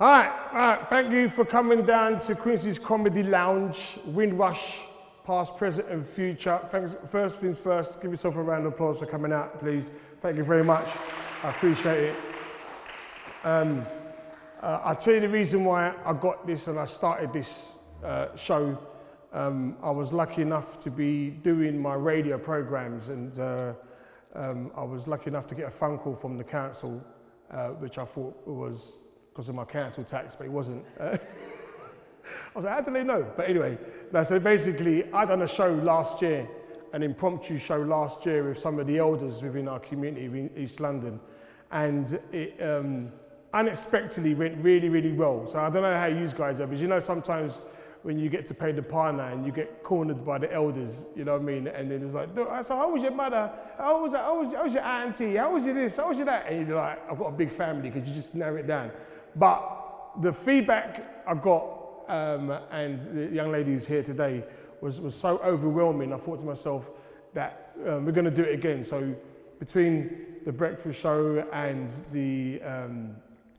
All right, thank you for coming down to Quincy's Comedy Lounge, Windrush, past, present and future. Thanks. First things first, give yourself a round of applause for coming out, please. Thank you very much, I appreciate it. I'll tell you the reason why I got this and I started this show. I was lucky enough to be doing my radio programs and I was lucky enough to get a phone call from the council, which I thought was because of my council tax, but it wasn't. I was like, how do they know? But anyway, so basically, I done a show last year, an impromptu show last year with some of the elders within our community in East London. And it unexpectedly went really, really well. So I don't know how you guys are, but you know, sometimes when you get to pay the partner and you get cornered by the elders, you know what I mean? And then it's like, so how was your mother? How was your auntie? How was your this? How was your that? And you're like, I've got a big family, because you just narrow it down. But the feedback I got, and the young lady who's here today, was so overwhelming. I thought to myself that we're going to do it again. So between the breakfast show and the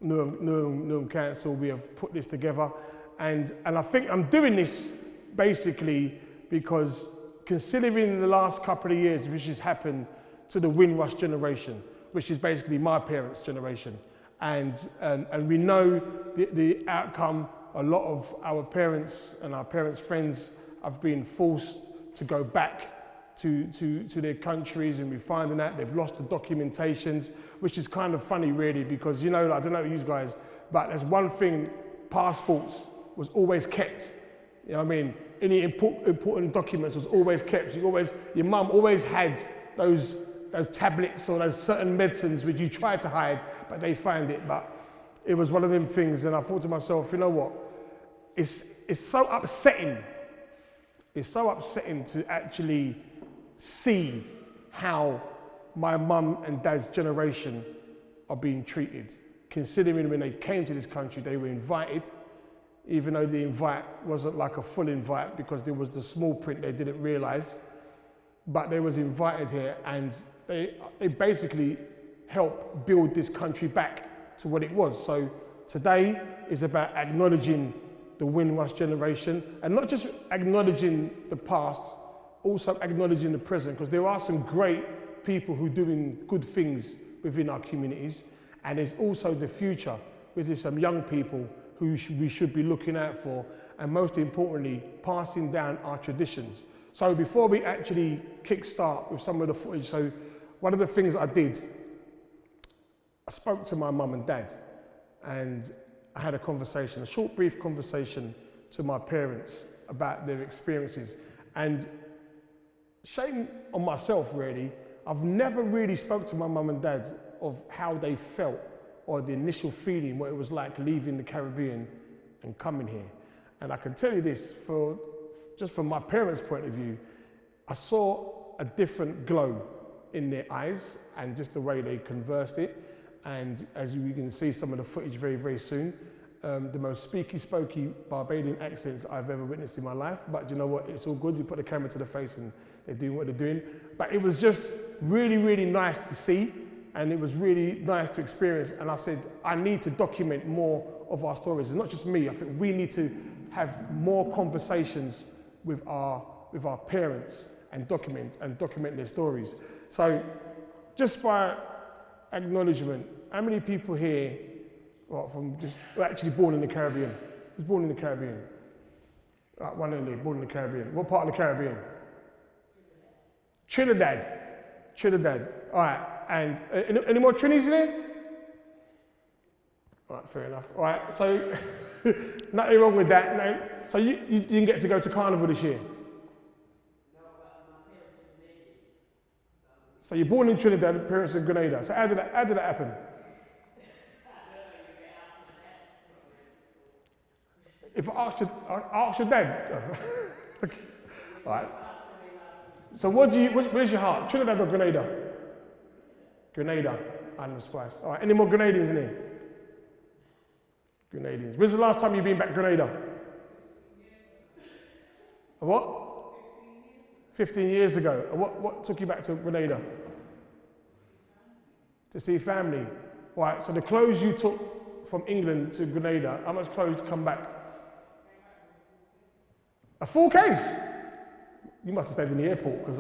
Newham Council, we have put this together. And I think I'm doing this basically because considering the last couple of years which has happened to the Windrush generation, which is basically my parents' generation. And we know the outcome. A lot of our parents and our parents' friends have been forced to go back to their countries, and we're finding out they've lost the documentations, which is kind of funny really, because, you know, I don't know about you guys, but there's one thing, passports was always kept. You know what I mean? Any important documents was always kept. Your mum always had those tablets or those certain medicines which you tried to hide, but they find it. But it was one of them things, and I thought to myself, you know what? It's so upsetting. It's so upsetting to actually see how my mum and dad's generation are being treated. Considering when they came to this country, they were invited, even though the invite wasn't like a full invite because there was the small print they didn't realize, but they was invited here, and they basically helped build this country back to what it was. So today is about acknowledging the Windrush generation, and not just acknowledging the past, also acknowledging the present, because there are some great people who are doing good things within our communities, and there's also the future, which is some young people who we should be looking out for, and most importantly, passing down our traditions. So before we actually kickstart with some of the footage, so one of the things I did, I spoke to my mum and dad, and I had a conversation, a short, brief conversation to my parents about their experiences. And shame on myself, really, I've never really spoke to my mum and dad of how they felt or the initial feeling, what it was like leaving the Caribbean and coming here. And I can tell you this, just from my parents' point of view, I saw a different glow in their eyes and just the way they conversed it. And as you can see some of the footage very, very soon, the most spooky Barbadian accents I've ever witnessed in my life. But you know what, it's all good. You put the camera to the face and they're doing what they're doing. But it was just really, really nice to see. And it was really nice to experience. And I said, I need to document more of our stories. And not just me, I think we need to have more conversations with our parents and document their stories. So just by acknowledgement, how many people here were actually born in the Caribbean? Who's born in the Caribbean? One only, born in the Caribbean. What part of the Caribbean? Trinidad. All right. And any more Trinis in there? All right, fair enough. All right, so nothing wrong with that. No. So you didn't get to go to Carnival this year? No, but my parents are Canadian. So you're born in Trinidad, your parents are in Grenada. So how did that happen? If I ask your dad? Okay. All right. So where's your heart? Trinidad or Grenada? Grenada, I'm surprised. All right, any more Grenadians in here? Grenadians. When's the last time you've been back to Grenada? What? 15 years ago. And what took you back to Grenada? To see family. Right, so the clothes you took from England to Grenada, how much clothes come back? A full case? You must have stayed in the airport, because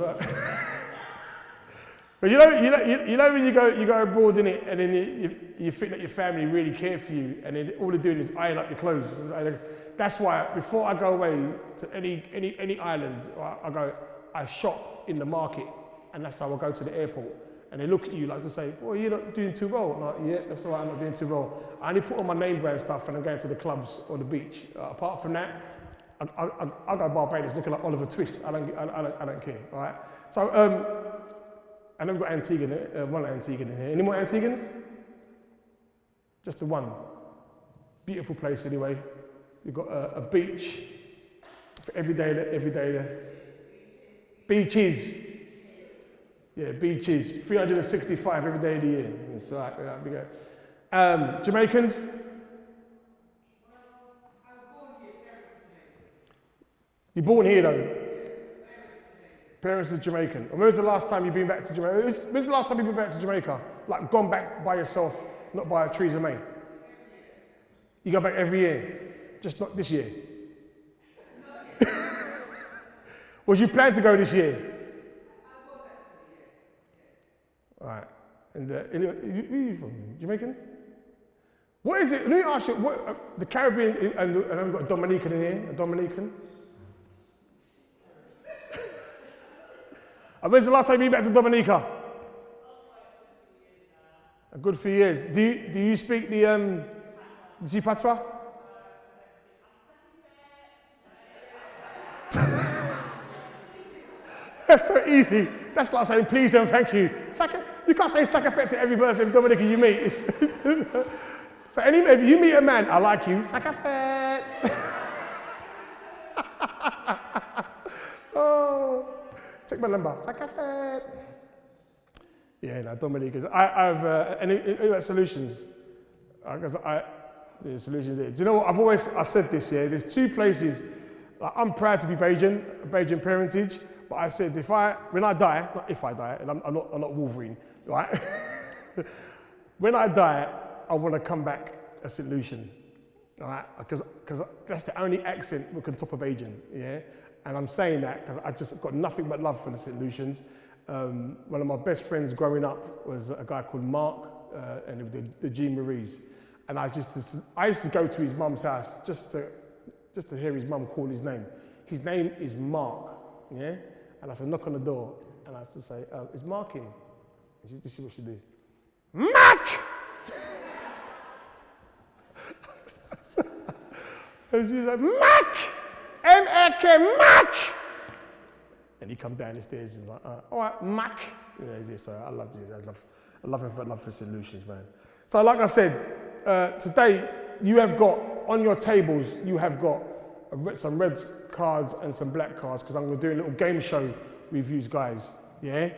but you know when you go abroad in it, and then you think that your family really care for you, and then all they're doing is iron up your clothes. That's why before I go away to any island, I shop in the market, and that's how I go to the airport. And they look at you like to say, "Well, you're not doing too well." I'm like, "Yeah, that's all right, I'm not doing too well. I only put on my name brand stuff and I'm going to the clubs or the beach. Apart from that, I go Barbados looking like Oliver Twist. I don't care, all right?" So, and then we've got Antiguan, one Antiguan in here. Any more Antigans? Just the one. Beautiful place anyway. You've got a beach for every day there. Beaches. Yeah, beaches. 365 every day of the year. That's right. Yeah, we go. Jamaicans? You're born here though? Parents are Jamaican. And when was the last time you've been back to Jamaica? When's the last time you've been back to Jamaica? Like gone back by yourself, not by Theresa May? You go back every year? Just not this year? Was you plan to go this year? All right. And where are you from? Jamaican? What is it? Let me ask you, the Caribbean, and we've got a Dominican in here, a Dominican. And when's the last time you've been back to Dominica? A good few years. Do you speak the patois? That's so easy. That's like saying please and thank you. You can't say sakafet to every person in Dominica you meet. So if you meet a man, I like you, sakafet. Oh, take my number, sakafet. Yeah, no, Dominica. I have any solutions. There's solutions there. Do you know what? I said this, yeah, there's two places. Like, I'm proud to be Bajan parentage. But I said, when I die, not if I die, and I'm not Wolverine, right? When I die, I want to come back a St. Lucian, right? Because that's the only accent we can top of Bajan, yeah? And I'm saying that because I just got nothing but love for the St. Lucians. One of my best friends growing up was a guy called Mark, and the Jean Maries. And I used to go to his mum's house just to hear his mum call his name. His name is Mark, yeah? And I said, knock on the door, and I used to say, is Mark in? And this is what she do. Mark! And she's like, Mark! M-A-K, Mark! And he come down the stairs and he's like, all right, Mark. Yeah, so I love you. I love for solutions, man. So like I said, today you have got, on your tables, you have got some red cards and some black cards, because I'm going to do a little game show with you guys, yeah?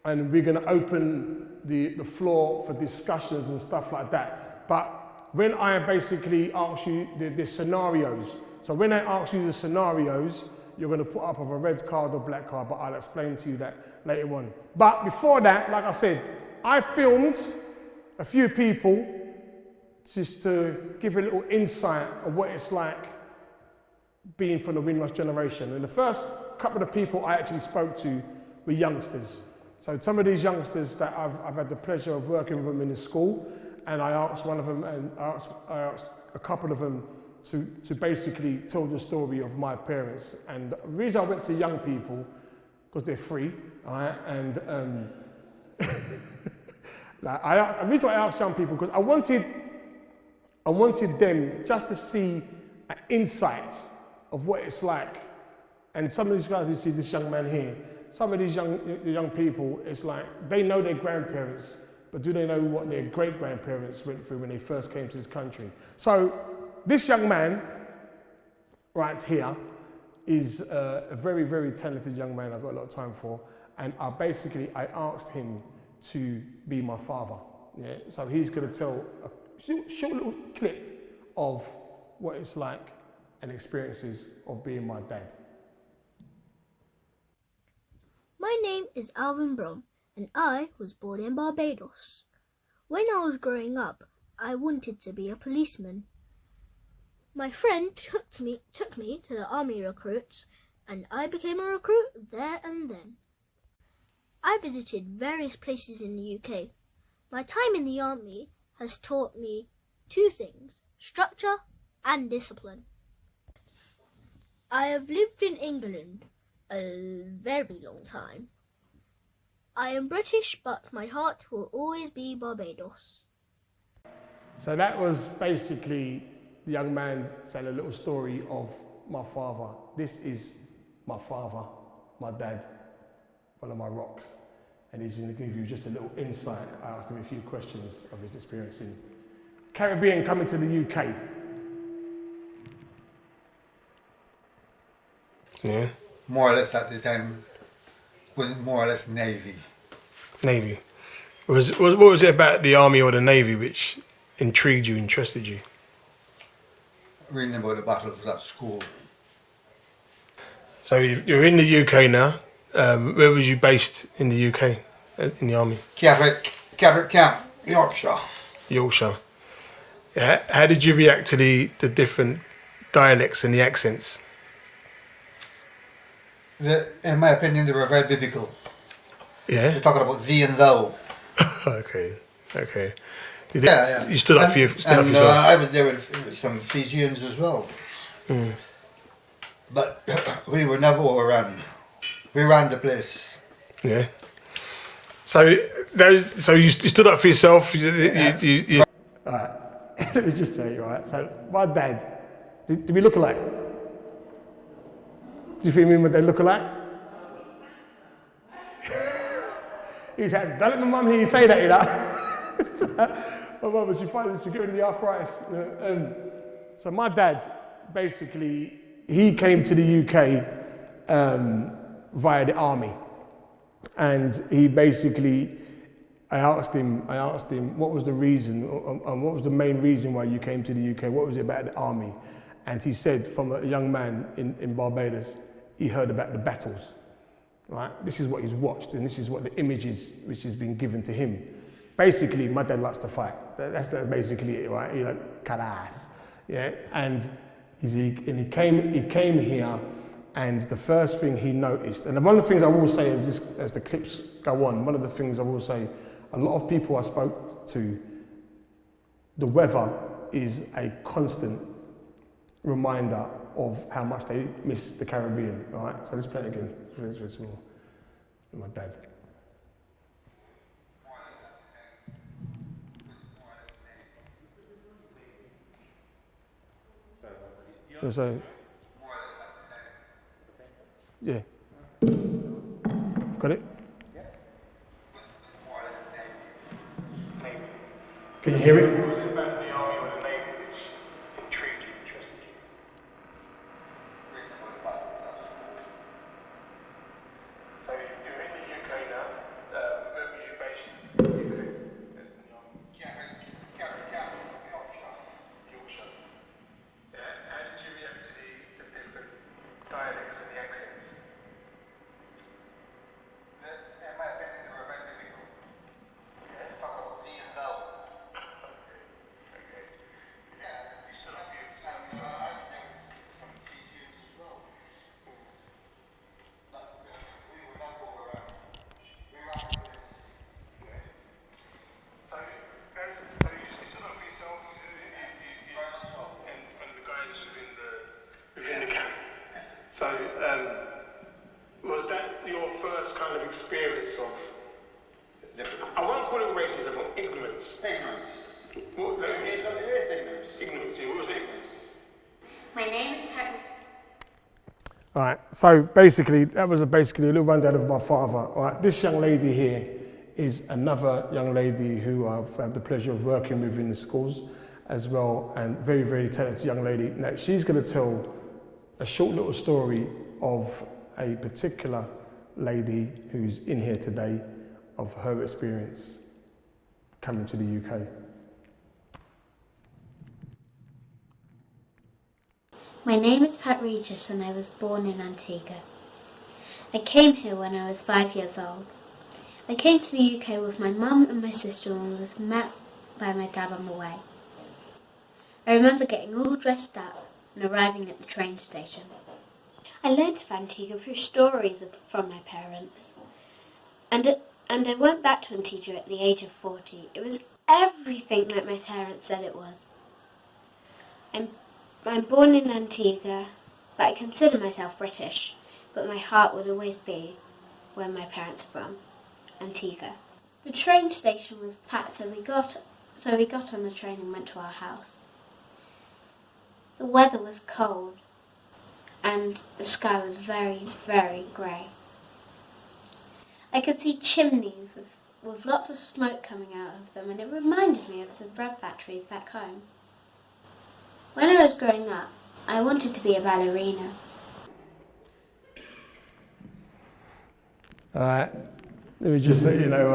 And we're going to open the floor for discussions and stuff like that. But when I basically ask you the scenarios, so when I ask you the scenarios, you're going to put up of a red card or black card, but I'll explain to you that later on. But before that, like I said, I filmed a few people just to give a little insight of what it's like being from the Windrush generation. And the first couple of people I actually spoke to were youngsters. So some of these youngsters that I've had the pleasure of working with them in the school, and I asked one of them, and I asked a couple of them to basically tell the story of my parents. And the reason I went to young people, because they're free, all right? And the reason why I asked young people, because I wanted them just to see an insight of what it's like. And some of these guys, you see this young man here, some of these young people, it's like they know their grandparents, but do they know what their great-grandparents went through when they first came to this country? So this young man right here is a very, very talented young man I've got a lot of time for. And I asked him to be my father. Yeah? So he's going to tell a short little clip of what it's like and experiences of being my dad. My name is Alvin Brom, and I was born in Barbados. When I was growing up, I wanted to be a policeman. My friend took me to the army recruits, and I became a recruit there and then. I visited various places in the UK. My time in the army has taught me two things: structure and discipline. I have lived in England a very long time. I am British, but my heart will always be Barbados. So that was basically the young man saying a little story of my father. This is my father, my dad, one of my rocks. And he's going to give you just a little insight. I asked him a few questions of his experience in Caribbean coming to the UK. Yeah. More or less at the time, was more or less Navy. Navy. What was it about the army or the navy which intrigued you, interested you? Reading about the battles at school. So you're in the UK now. Where was you based in the UK, in the army? Cavalry Camp, Yorkshire. Yorkshire. Yeah. How did you react to the different dialects and the accents? In my opinion, they were very biblical. Yeah. They're talking about thee and thou. Okay. Yeah. You stood up for yourself. I was there with some Fijians as well. Mm. But we were never overrun. We ran the place. Yeah. So you stood up for yourself. You Alright, let me just say, right, so my dad, do we look alike? Do you think me and my dad look alike? He says, don't let my mum hear you say that, you know. My mum, she finds she's getting the arthritis. So my dad, basically, he came to the UK via the army. And he basically, I asked him, what was the reason, and what was the main reason why you came to the UK? What was it about the army? And he said, from a young man in Barbados, he heard about the battles, right? This is what he's watched, and this is what the images which has been given to him. Basically, my dad likes to fight. That's basically it, right? He like cut ass, yeah. And he came here, and the first thing he noticed, and one of the things I will say as the clips go on, one of the things I will say, a lot of people I spoke to, the weather is a constant reminder of how much they miss the Caribbean, all right? So let's play it again. It's more my dad. So, yeah. Got it? Can you hear it? What was it about the army or the navy which intrigued you, interested you? So you're in the UK now. Where was you based? Yorkshire. How did you react to the different dialects and the accents? In my opinion, they were very biblical. They talk about thee and thou. Okay. Yeah, you stood up for yourself. I was there with some Fijians as well. But we were never overrun. We ran the place. So you stood up for yourself and the guys within the camp. So was that your first kind of experience of, I won't call it racism, but ignorance? Ignorance. What was that? It is ignorance. Ignorance, yeah, what was ignorance? My name is Pat. All right, so basically, that was basically a little rundown of my father. All right, this young lady here is another young lady who I've had the pleasure of working with in the schools as well, and very, very talented young lady. Now, she's going to tell a short little story of a particular lady who's in here today, of her experience coming to the UK. My name is Pat Regis and I was born in Antigua. I came here when I was 5 years old. I came to the UK with my mum and my sister and by my dad on the way. I remember getting all dressed up and arriving at the train station. I learned of Antigua through stories from my parents. And I went back to Antigua at the age of 40. It was everything like my parents said it was. I'm born in Antigua, but I consider myself British, but my heart would always be where my parents are from, Antigua. The train station was packed, so we got on the train and went to our house. The weather was cold, and the sky was very, very grey. I could see chimneys with lots of smoke coming out of them, and it reminded me of the bread factories back home. When I was growing up, I wanted to be a ballerina. Alright, let me just let you know,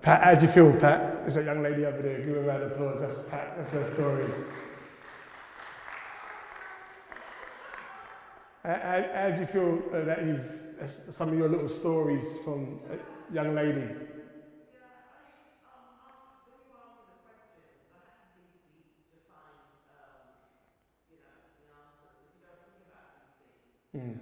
Pat, how do you feel, Pat? There's that young lady over there, give her a round of applause, that's Pat, that's her story. How do you feel that some of your little stories from a young lady? Mm.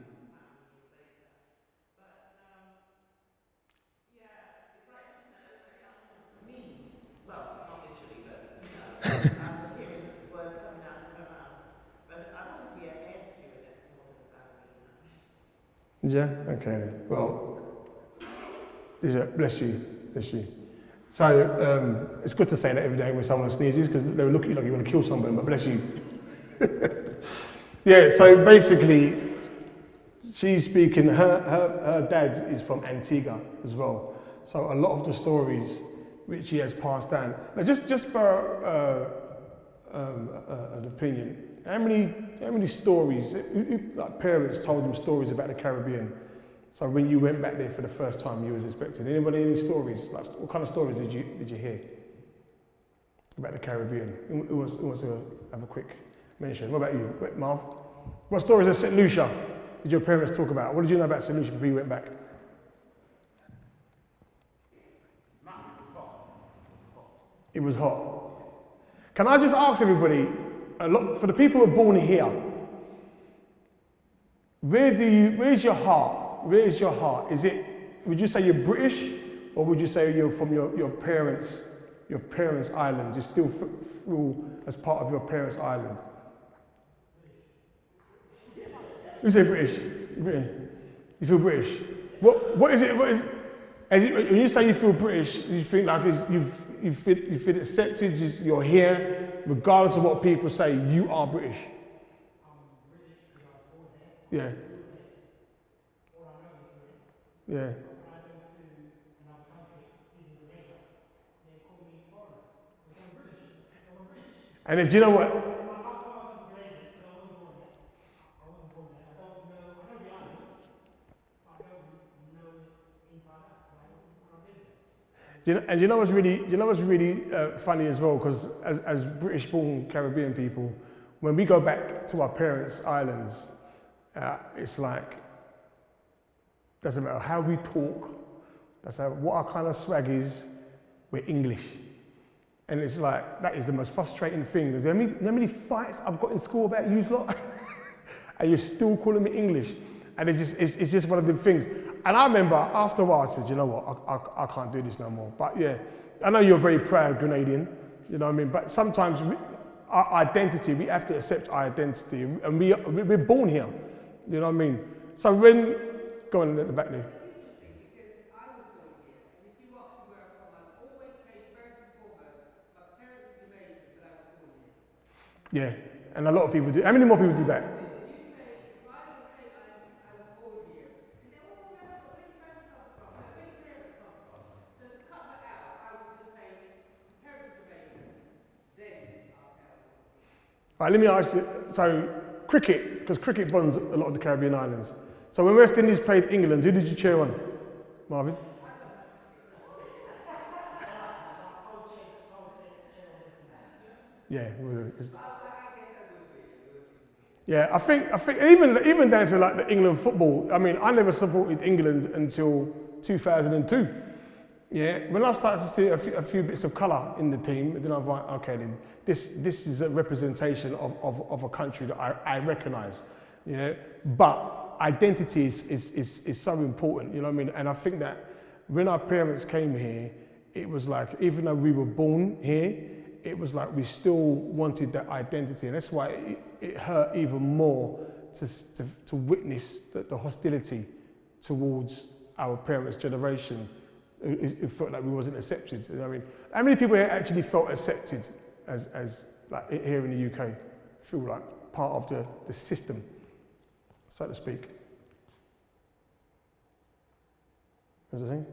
Yeah, okay. Well, bless you. So it's good to say that every day when someone sneezes because they will look at you like you want to kill someone, but bless you. Yeah, so basically, she's speaking, her dad is from Antigua as well. So a lot of the stories which he has passed down. Now just for an opinion, how many stories, like parents told them stories about the Caribbean? So when you went back there for the first time, you was expecting any stories? Like, what kind of stories did you hear about the Caribbean? Who wants to have a quick mention? What about you, Marv? What stories of St. Lucia did your parents talk about? What did you know about St. Lucia before you went back? It was hot. Can I just ask everybody, for the people who are born here, where's your heart? Where is your heart? Would you say you're British, or would you say you're from your parents' island? You still feel as part of your parents' island? You say British? You feel British? What is it? When you say you feel British, you think like you feel accepted, you're here, regardless of what people say, you are British. Yeah. Yeah. And then, do you know what? You know what's really funny as well, because as British-born Caribbean people, when we go back to our parents' islands, it's like, doesn't matter how we talk, what our kind of swag is, we're English. And it's like, that is the most frustrating thing. There's how many fights I've got in school about you lot, and you're still calling me English. And it's just one of the things. And I remember after a while, I said, you know what, I can't do this no more. But yeah, I know you're a very proud Grenadian, you know what I mean? But sometimes our identity, we have to accept our identity. And we're born here, you know what I mean? So go on at the back there. Yeah, and a lot of people do. How many more people do that? Right, let me ask you, so cricket, because cricket bonds a lot of the Caribbean islands. So when West Indies played England, who did you cheer on, Marvin? Yeah, yeah. I think even down to like the England football. I mean, I never supported England until 2002. Yeah, when I started to see a few bits of colour in the team, then I'm like, okay, then this is a representation of a country that I recognise, you know. But identity is so important, you know what I mean? And I think that when our parents came here, it was like, even though we were born here, it was like we still wanted that identity. And that's why it hurt even more to witness the hostility towards our parents' generation. It felt like we wasn't accepted. You know what I mean? How many people here actually felt accepted as like here in the UK, feel like part of the system, so to speak? What's the thing?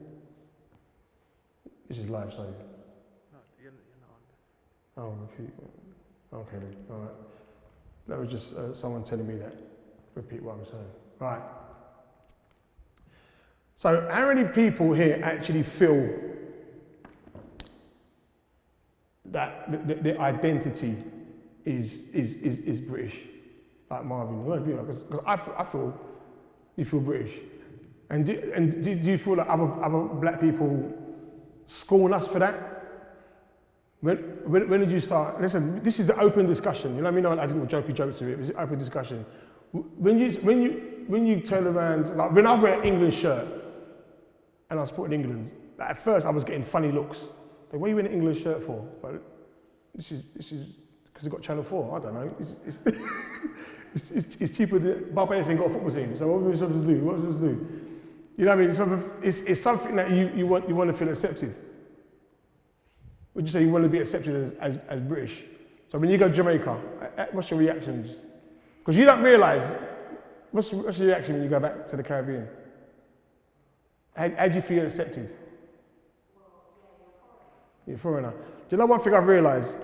This is live, so. No, you're not on this. Oh, repeat. Okay then, all right. That was just someone telling me that. Repeat what I'm saying. Right. So how many people here actually feel that their identity is British? Like Marvin, because I feel you feel British. And do you feel like other black people scorn us for that? When did you start? Listen, this is an open discussion. You know what I mean? I didn't jokey jokes to it. It's an open discussion. When you turn around, like when I wear an England shirt and I was supporting England, like at first I was getting funny looks. Like, what are you wearing an England shirt for? But this is because it got Channel 4. I don't know. It's cheaper. Barbados ain't got a football team. So what are we supposed to do? What are we supposed to do? You know what I mean? It's something that you want to feel accepted. Would you say you want to be accepted as British? So when you go to Jamaica, what's your reactions? Because you don't realise, what's your reaction when you go back to the Caribbean? How do you feel accepted? You're a foreigner. Do you know one thing I've realised?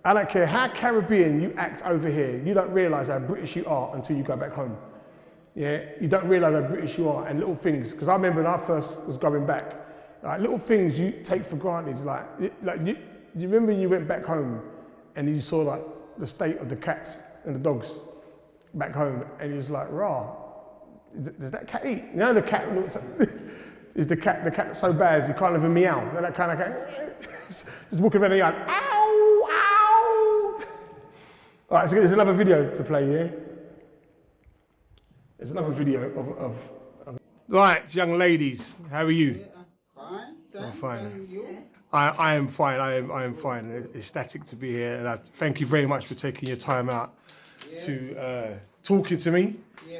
I don't care how Caribbean you act over here, you don't realise how British you are until you go back home. Yeah, you don't realise how British you are, and little things, because I remember when I first was going back, like little things you take for granted, like you remember when you went back home and you saw like the state of the cats and the dogs back home, and you was like, rah, does that cat eat? You know the cat looks, is the cat so bad, you can't even meow, you know, that kind of cat, just walking around the yard, ow, ow. All right, so there's another video to play here. There's another video of Right, young ladies, how are you? Fine, I'm fine. and you? I am fine. I am fine. It's ecstatic to be here, and I thank you very much for taking your time out to talking to me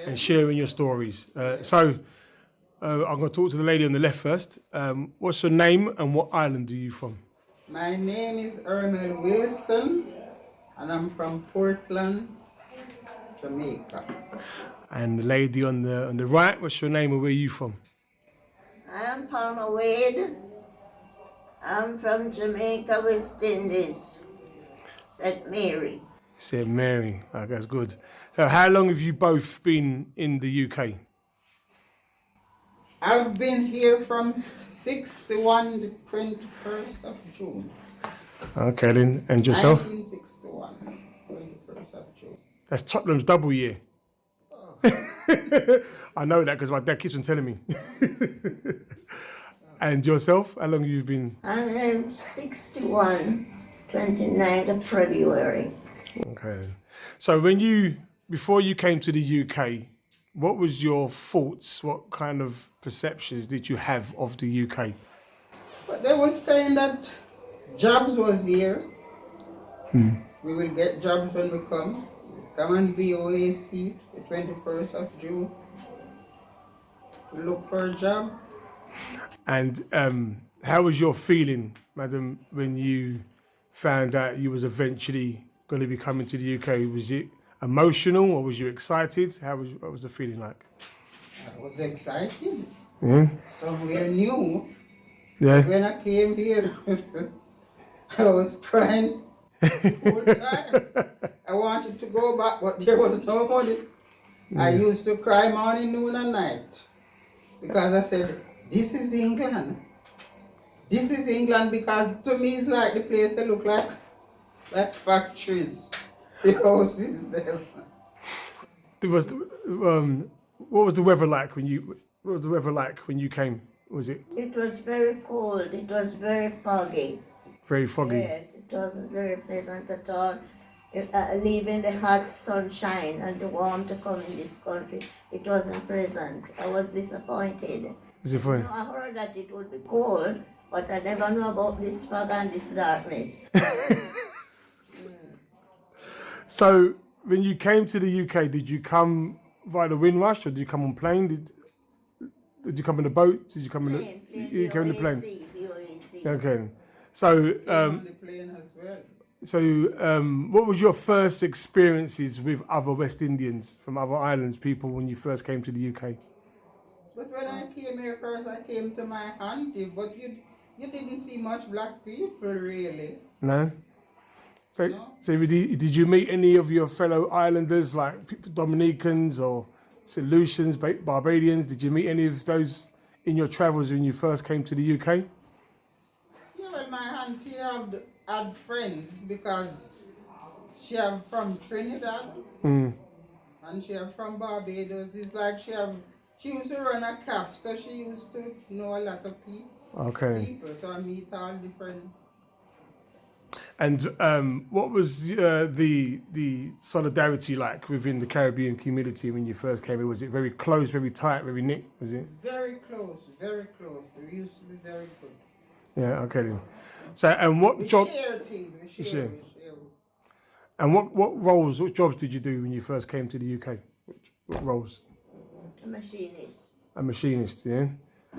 and sharing your stories. So I'm going to talk to the lady on the left first. What's your name and what island are you from? My name is Ermel Wilson, and I'm from Portland, Jamaica. And the lady on the right, what's your name and where are you from? I am Palmer Wade. I'm from Jamaica, West Indies, St. Mary. St. Mary, that's good. So how long have you both been in the UK? I've been here from 61, the 21st of June. Okay then, and yourself? 1961, 21st of June. That's Tottenham's double year. I know that because my dad keeps on telling me. And yourself, how long have you been? I'm 61, 29th of February. Okay then. So before you came to the UK, what was your thoughts? What kind of perceptions did you have of the UK? But they were saying that jobs was here. We will get jobs when we come. Come and be OAC, the 21st of June. We look for a job. And how was your feeling, madam, when you found out you was eventually going to be coming to the UK? Was it emotional or was you excited? What was the feeling like? I was excited. Yeah. Somewhere new. Yeah. When I came here, I was crying all the time. I wanted to go back, but there was no money. I used to cry morning, noon, and night because I said, this is England. This is England because to me it's like the place that look like factories. The houses there. What was the weather like when you came? Was it It was very cold. It was very foggy. very foggy? Yes, it wasn't very pleasant at all. Leaving the hot sunshine and the warmth to come in this country, it wasn't pleasant. I was disappointed. Is it funny? No, I heard that it would be cold, but I never knew about this fog and this darkness. So when you came to the UK, did you come via the Windrush or did you come on plane? Did you come in the boat? Did you come in the? You came in the plane. VOAC. Okay. So On the plane as well. what was your first experiences with other West Indians from other islands, people, when you first came to the UK? But when I came here first, I came to my auntie, but you didn't see much black people really. No. So, No. so did you meet any of your fellow islanders, like Dominicans or Solutions, Barbadians? Did you meet any of those in your travels when you first came to the UK? Yeah, well, my auntie had friends because she have from Trinidad and she have from Barbados. It's like she used to run a cafe, so she used to know a lot of Okay. people. So I meet all different. And what was the solidarity like within the Caribbean community when you first came here? Was it very close, very tight, very knit? Was it? Very close, very close. We used to be very good. Yeah. Okay then. So and what We job? share things. We share. share. And what jobs did you do when you first came to the UK? What roles? A machinist. A machinist. Yeah.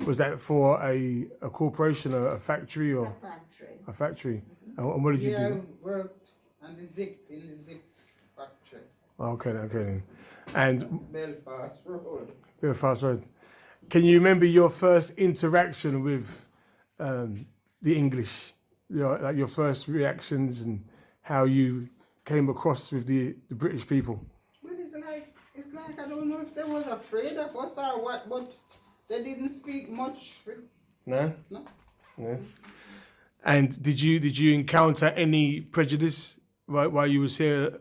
Was that for a corporation, a factory, or Factory. a factory? And what did you Yeah, do? I worked on the zip factory. Okay then. And Belfast Road. Belfast Road. Can you remember your first interaction with the English? Like your first reactions and how you came across with the British people? Well, it's like I don't know if they was afraid of us or what, but they didn't speak much. No. No. No. And did you encounter any prejudice while you was here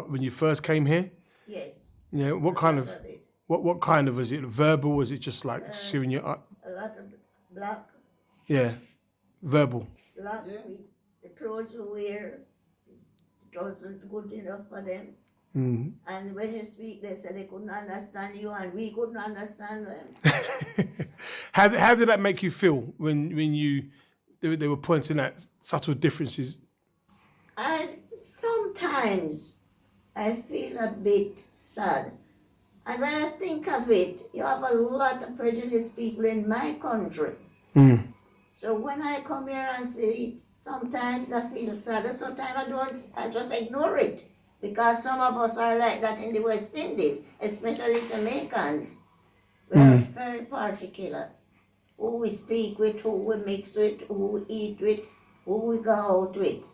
when you first came here? Yes. Yeah. What kind of it. what kind of, was it verbal? Was it just like showing your A lot of black, yeah, verbal? black, Yeah. the clothes you wear, it wasn't good enough for them. Mm. And when you speak, they said they couldn't understand you, and we couldn't understand them. How did that make you feel when they were pointing at subtle differences? And sometimes I feel a bit sad. And when I think of it, you have a lot of prejudiced people in my country. So when I come here and see it, sometimes I feel sad, and sometimes I just ignore it. Because some of us are like that in the West Indies, especially Jamaicans. We're very particular. Who we speak with, who we mix with, who we eat with, who we go out with.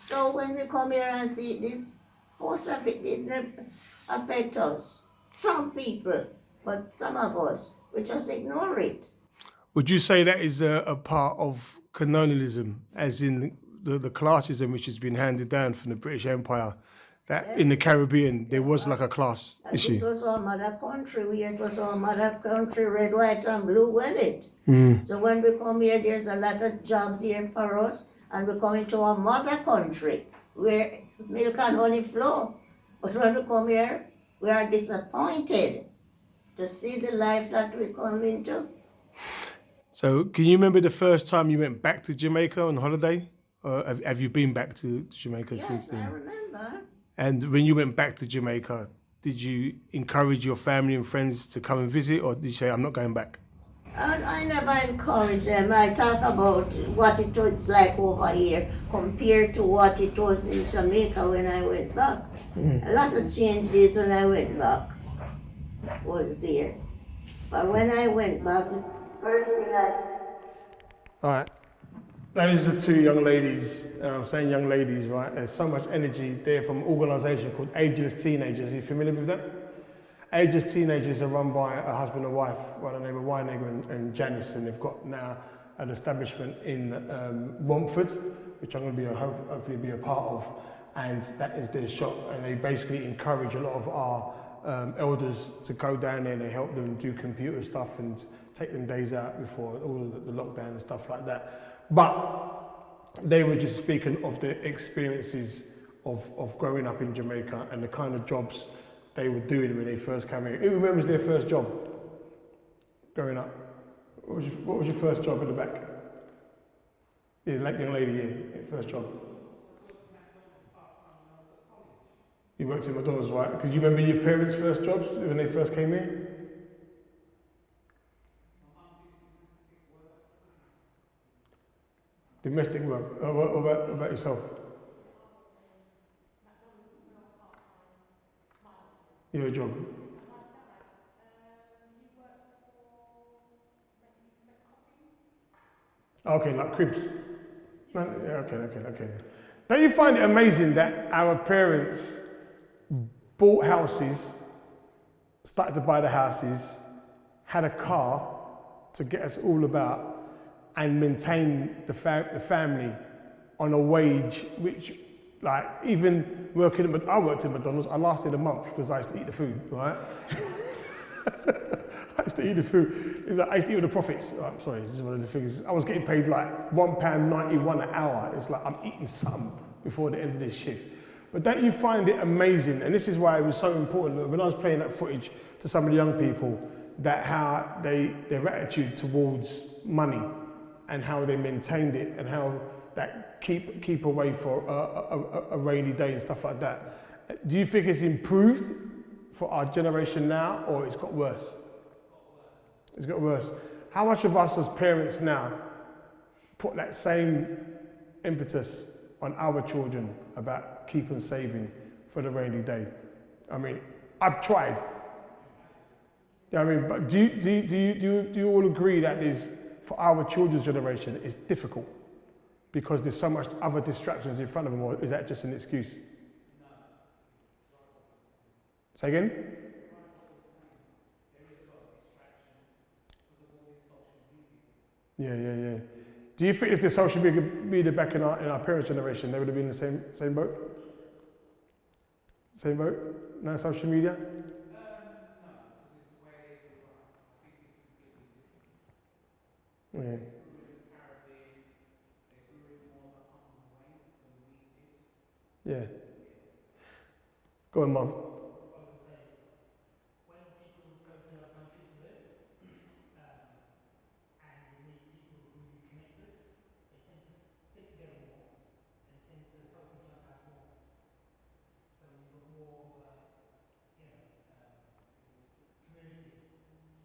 So when we come here and see this, most of it didn't affect us. Some people, but some of us, we just ignore it. Would you say that is a part of colonialism, as in the classism which has been handed down from the British Empire? That in the Caribbean there was like a class And issue. this was our mother country. It was our mother country, red, white, and blue, wasn't it? So when we come here, there's a lot of jobs here for us, and we come into our mother country where milk and honey flow. But when we come here, we are disappointed to see the life that we come into. So can you remember the first time you went back to Jamaica on holiday? Or have you been back to Jamaica since Yes, I then? remember. And when you went back to Jamaica, did you encourage your family and friends to come and visit, or did you say, I'm not going back? I never encourage them. I talk about what it was like over here compared to what it was in Jamaica when I went back. A lot of changes when I went back was there. But when I went back, first thing All right. Those are two young ladies. I'm saying young ladies, right? There's so much energy there from an organisation called Ageless Teenagers. Are you familiar with that? Ageless Teenagers are run by a husband and wife by the name of Wynegger and Janice, and they've got now an establishment in Romford, which I'm going to be hopefully be a part of, and that is their shop. And they basically encourage a lot of our elders to go down there and they help them do computer stuff and take them days out before all of the lockdown and stuff like that. But they were just speaking of the experiences of growing up in Jamaica and the kind of jobs they were doing when they first came here. Who remembers their first job growing up? What was your first job in the back? Yeah, like young lady, yeah, first job. You worked at McDonald's, right? Could you remember your parents' first jobs when they first came here? Domestic work. What about yourself? Your job. Okay, like cribs. Yeah, okay. Don't you find it amazing that our parents bought houses, started to buy the houses, had a car to get us all about, and maintain the family on a wage which, like, even working at I worked at McDonald's, I lasted a month because I used to eat the food, right? I used to eat the food. It's like I used to eat all the profits. Oh, I'm sorry, this is one of the things. I was getting paid like £1.91 an hour. It's like I'm eating something before the end of this shift. But don't you find it amazing? And this is why it was so important when I was playing that footage to some of the young people, that how their attitude towards money and how they maintained it and how that keep away for a rainy day and stuff like that. Do you think it's improved for our generation now, or it's got worse? It's got worse. How much of us as parents now put that same impetus on our children about keeping saving for the rainy day? I mean, I've tried. You know what I mean? But do you all agree that is, for our children's generation, it's difficult because there's so much other distractions in front of them, or is that just an excuse? Say again? Yeah. Do you think if the social media back in our parents' generation, they would have been in the same boat? Same boat? No social media? No, because it's the way they grew up. I think it's completely different. Yeah. They grew in the Caribbean, they grew in more of a humble way than we did. Yeah. Go on, Mum.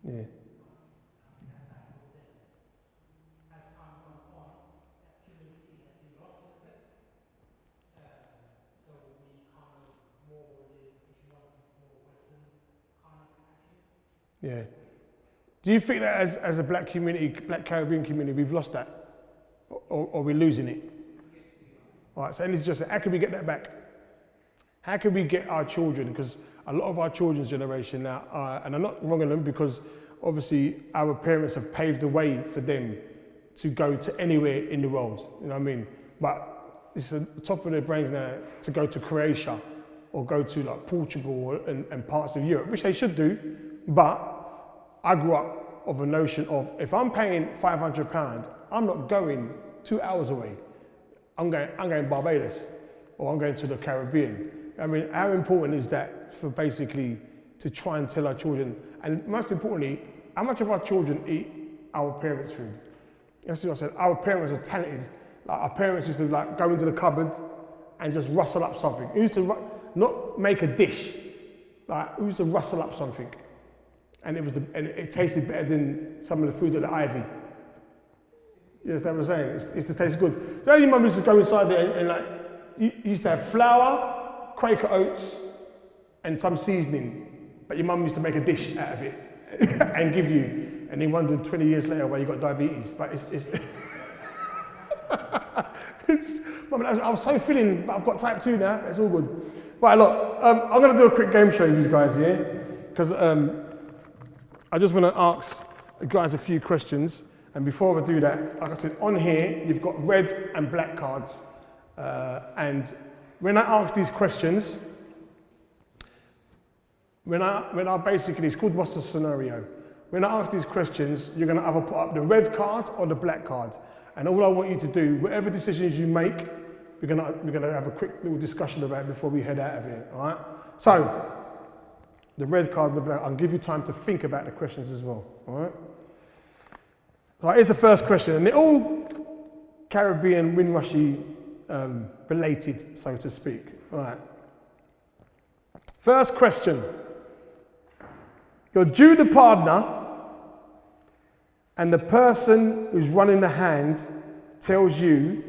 Yeah. As time gone on, that community has been lost a little bit. So we kind of more live, if you want, more Western kind of attitude. Yeah. Do you think that as a black community, black Caribbean community, we've lost that? Or we're losing it? All right, so it's just, how can we get that back? How can we get our children, because a lot of our children's generation now are, and I'm not wrong on them, because obviously our parents have paved the way for them to go to anywhere in the world, you know what I mean? But it's at the top of their brains now to go to Croatia or go to like Portugal and parts of Europe, which they should do. But I grew up of a notion of, if I'm paying £500, I'm not going 2 hours away. I'm going Barbados, or I'm going to the Caribbean. I mean, how important is that for basically to try and tell our children, and most importantly, how much of our children eat our parents' food? That's what I said. Our parents are talented. Like, our parents used to like go into the cupboard and just rustle up something. Who used to not make a dish, like who used to rustle up something, and it tasted better than some of the food at the Ivy. You understand what I'm saying? It just tastes good. So your mum used to go inside there and like you used to have flour, Quaker oats, and some seasoning, but your mum used to make a dish out of it and give you, and then wondered 20 years later why you got diabetes. But it's Mum, I was so filling, but I've got type 2 now. It's all good. Right, look, I'm going to do a quick game show with you guys here, because I just want to ask you guys a few questions. And before I do that, like I said, on here, you've got red and black cards. And when I ask these questions, when I basically, it's called what's the scenario. when I ask these questions, you're going to either put up the red card or the black card. And all I want you to do, whatever decisions you make, we're going to have a quick little discussion about it before we head out of here, all right? So, the red card, the black, I'll give you time to think about the questions as well, all right? So here's the first question, and they're all Caribbean Windrushy related, so to speak, all right? First question. You're due the partner, and the person who's running the hand tells you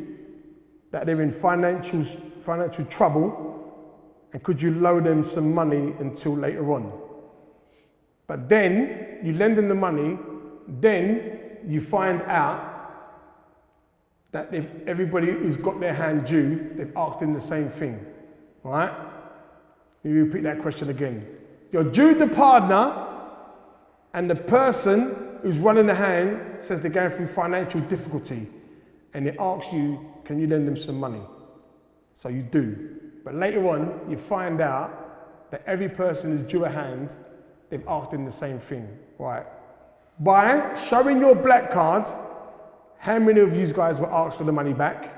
that they're in financial trouble, and could you loan them some money until later on? But then you lend them the money, then you find out that if everybody who's got their hand due, they've asked them the same thing, all right? Let me repeat that question again. You're due the partner, and the person who's running the hand says they're going through financial difficulty, and they ask you, can you lend them some money? So you do. But later on, you find out that every person who's due a hand, they've asked them the same thing, right? By showing your black card, how many of you guys were asked for the money back?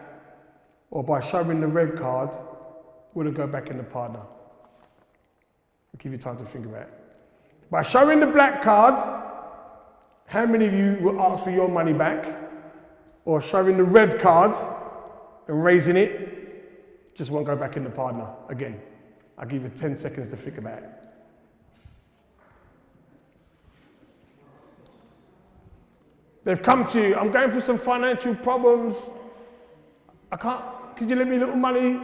Or by showing the red card, will it go back in the partner? I'll give you time to think about it. By showing the black card, how many of you will ask for your money back? Or showing the red card and raising it, just won't go back in the partner again. I'll give you 10 seconds to think about it. They've come to you, I'm going through some financial problems. Could you lend me a little money?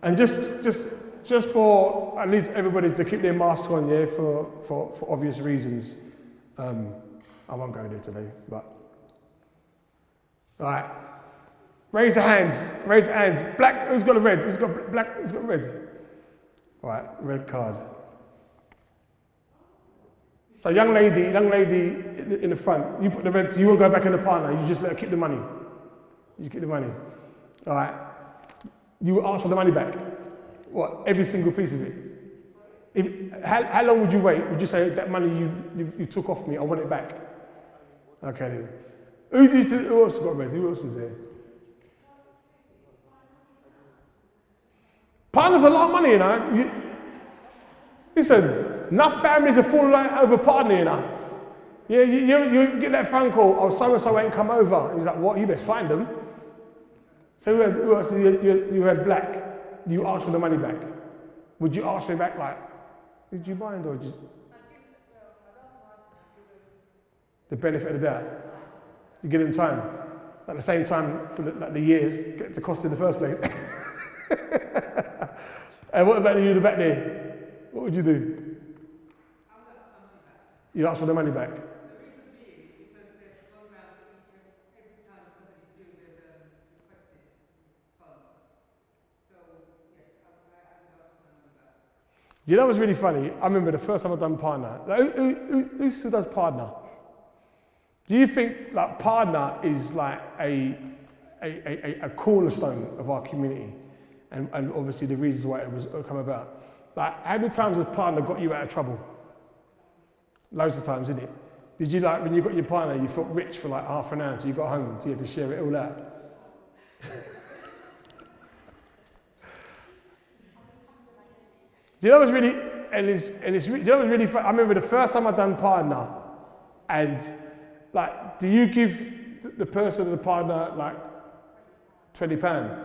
And just for at least everybody to keep their mask on, yeah, for obvious reasons. I won't go there today, but. All right. Raise the hands. Raise the hands. Black, who's got a red? Who's got black? Who's got red? All right, red card. So young lady in the front, you put the red, so you won't go back in the partner, you just let her keep the money. You just keep the money. All right. You ask for the money back. What, every single piece of it? How long would you wait? Would you say, that money you took off me, I want it back? Okay then. Who else got red? Who else is there? Partner's a lot of money, you know. Listen, enough families are falling over partner, you know. Yeah, you get that phone call, oh, so-and-so ain't come over. And he's like, what, you best find them. So who else? You had black. You asked for the money back. Would you ask for it back, like, did you mind, or just the benefit of the doubt? You give him time. At the same time, for the years, get to cost in the first place. And what about you back there? What would you do? You ask for the money back. You know what's really funny? I remember the first time I've done partner. Like, who still does partner? Do you think like partner is like a cornerstone of our community? And obviously the reasons why it was come about. Like, how many times has partner got you out of trouble? Loads of times, isn't it? Did you, like, when you got your partner, you felt rich for like half an hour until you got home, until you had to share it all out? Do you know what's really, do you know what's really fun? I remember the first time I done partner, and like, do you give the person or the partner like £20?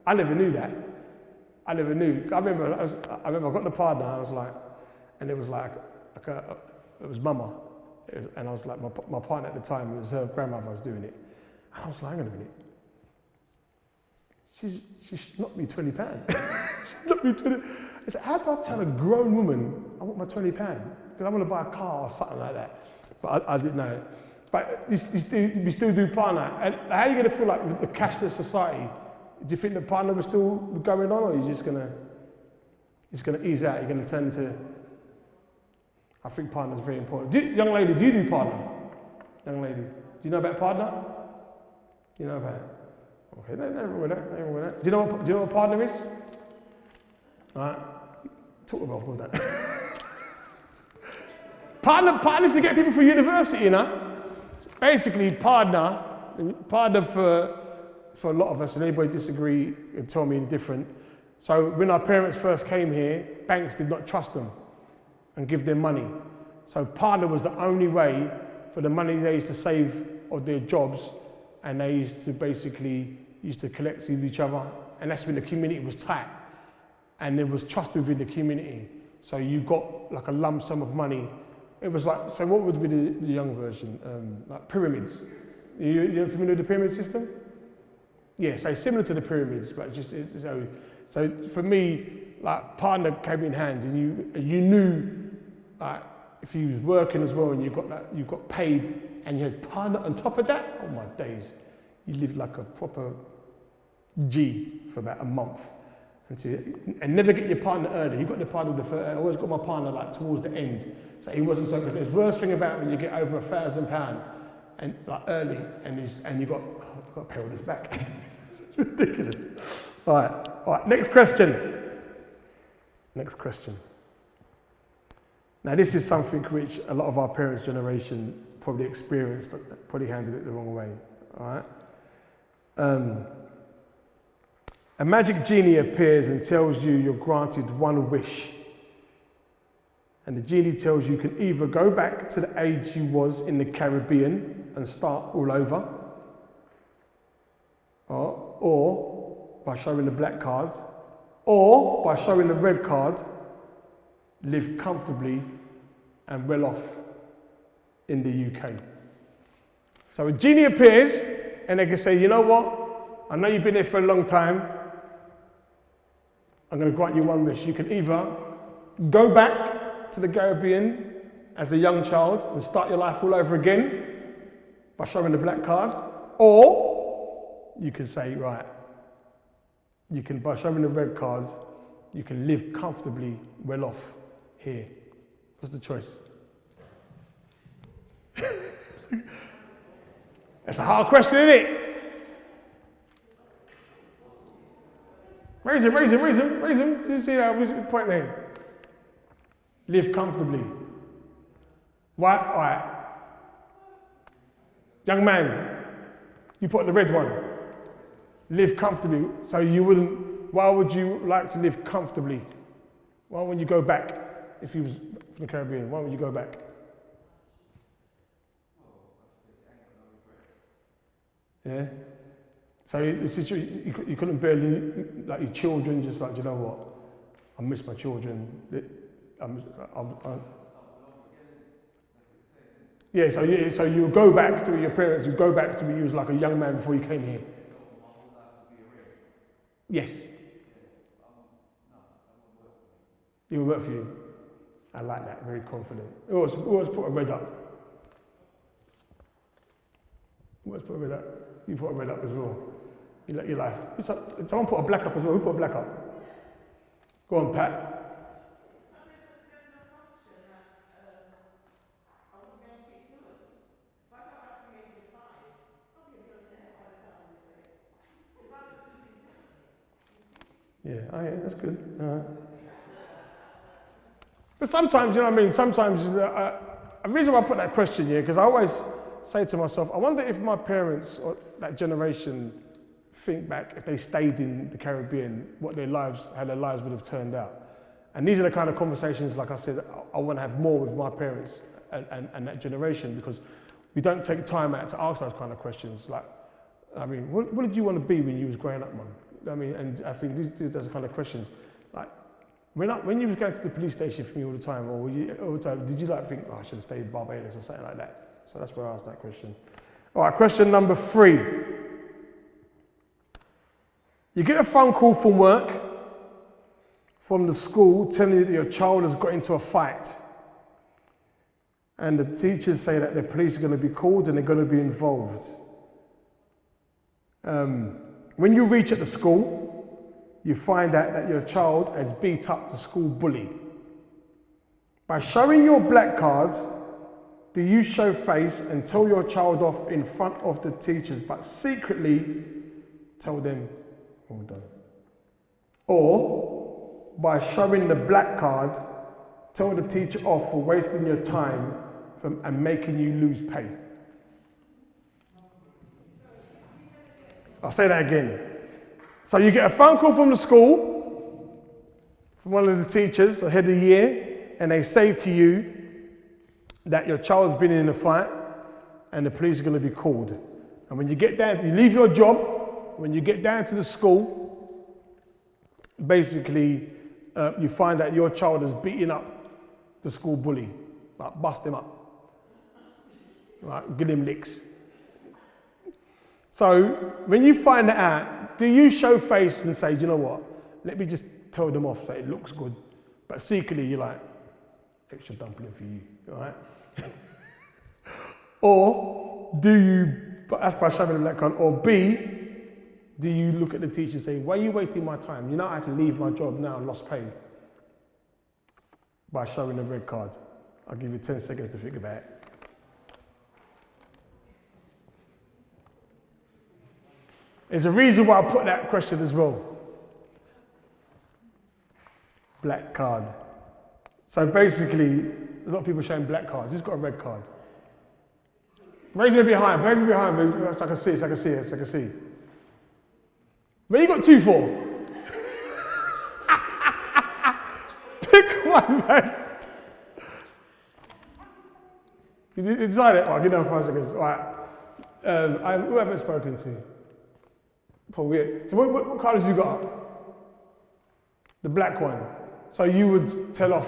I never knew that. I never knew. I remember I got the partner, I was like, and it was like it was mama. And I was like, my partner at the time, it was her grandmother was doing it. And I was like, hang on a minute. She's knocked me £20. She knocked me 20. I said, how do I tell a grown woman I want my £20? Because I want to buy a car or something like that. But I didn't know it. But we still do partner. And how are you going to feel like with the cashless society? Do you think the partner was still going on, or are you just going to ease out? You're going to turn into... I think partner is very important. Young lady, do you do partner? Young lady, do you know about partner? Do you know about it? Okay, no wrong with that. Do you know what partner is? All right. talk about all that. Partners to get people through university, you know. Basically, partner for a lot of us, and anybody disagree and tell me different. So when our parents first came here, banks did not trust them and give them money. So partner was the only way for the money they used to save of their jobs, and they used to collect with each other, and that's when the community was tight and there was trust within the community. So you got like a lump sum of money. It was like, so what would be the young version? Like pyramids. You're familiar with the pyramid system? Yeah, so similar to the pyramids, but just so for me, like partner came in hand, and you knew like if you was working as well and you got paid and you had partner on top of that, oh my days, you lived like a proper G for about a month. And never get your partner early. You got the partner I always got my partner like towards the end. So he wasn't so good. The worst thing about when you get over £1,000 and like early and you got to pay all this back. It's ridiculous. All right, next question. Now this is something which a lot of our parents' generation probably experienced, but probably handled it the wrong way. All right. A magic genie appears and tells you you're granted one wish. And the genie tells you can either go back to the age you was in the Caribbean and start all over, or by showing the black card, or by showing the red card, live comfortably and well off in the UK. So a genie appears and they can say, you know what? I know you've been here for a long time. I'm going to grant you one wish. You can either go back to the Caribbean as a young child and start your life all over again by showing the black card, or you can say, right, you can, by showing the red card, you can live comfortably well off here. What's the choice? That's a hard question, isn't it? Raise him. Do you see that? What's the point there? Live comfortably. Why? All right. Young man, you put the red one. Live comfortably. So you wouldn't, why would you like to live comfortably? Why wouldn't you go back if you was from the Caribbean? Why would you go back? Yeah? So you couldn't barely, like your children, just like, you know what? I miss my children. Yeah, so you go back to your parents, you go back to when you was like a young man before you came here. Yes. It will work for you. I like that, very confident. Always put a red up. Always put a red up. You put a red up as well. You let your life. Someone put a black up as well. Who put a black up? Go on, Pat. Yeah, that's good. But sometimes, you know what I mean? Sometimes, the reason why I put that question here, because I always say to myself, I wonder if my parents or that generation think back, if they stayed in the Caribbean, how their lives would have turned out. And these are the kind of conversations, like I said, I want to have more with my parents and that generation, because we don't take time out to ask those kind of questions. Like, I mean, what did you want to be when you was growing up, man? I mean, and I think these are the kind of questions. Like, when you was going to the police station for me all the time, did you like think, oh, I should have stayed in Barbados or something like that? So that's where I asked that question. All right, question number 3. You get a phone call from work, from the school, telling you that your child has got into a fight. And the teachers say that the police are going to be called and they're going to be involved. When you reach at the school, you find out that your child has beat up the school bully. By showing your black card, do you show face and tell your child off in front of the teachers, but secretly tell them, well done? Or by showing the black card, tell the teacher off for wasting your time and making you lose pay. I'll say that again. So you get a phone call from the school, from one of the teachers, or head of the year, and they say to you that your child's been in a fight and the police are going to be called. And when you get down, you leave your job, when you get down to the school, basically you find that your child is beating up the school bully, like bust him up, like give him licks. So when you find that out, do you show face and say, you know what, let me just tell them off so it looks good, but secretly you're like, extra dumpling for you, all right? Or do you, but that's by shoving them that card, or B, do you look at the teacher and say, why are you wasting my time? You know I had to leave my job now and lost pay by showing a red card. I'll give you 10 seconds to think about it. There's a reason why I put that question as well. Black card. So basically, a lot of people showing black cards. He's got a red card. Raise me behind, so I can see, so I can see. Where you got two for? Pick one, man. You decided? All right, give them 5 seconds. All right. Who have I spoken to? Paul, yeah. So what card have you got? The black one. So you would tell off.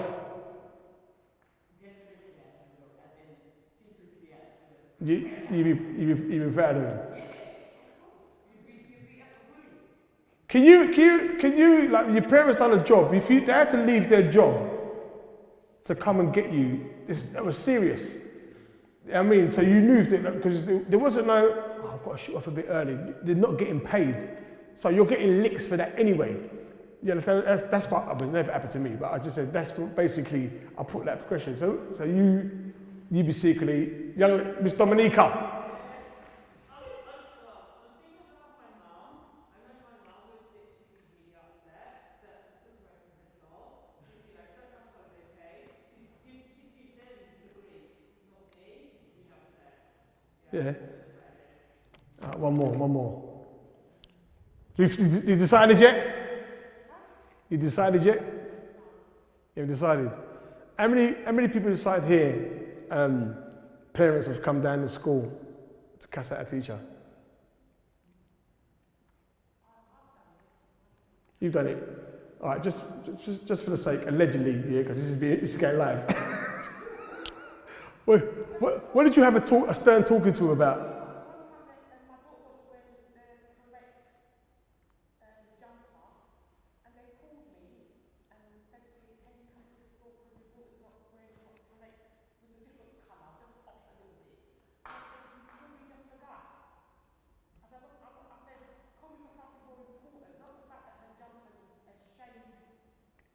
You'd be better than him. Can you, like, your parents done a job, if they had to leave their job to come and get you, that was serious. I mean, so you knew that, because there wasn't no, I've got to shoot off a bit early. They're not getting paid. So you're getting licks for that anyway. You know, that's what, it never happened to me, but I just said, that's what basically, I put that question. So you be secretly, young Miss Dominica. Yeah. One more. You decided yet? You decided yet? You've decided. How many people decide here? Parents have come down to school to cuss at a teacher. You've done it. All right, just for the sake, allegedly, yeah, because this is going live. What did you have a stern talking to about?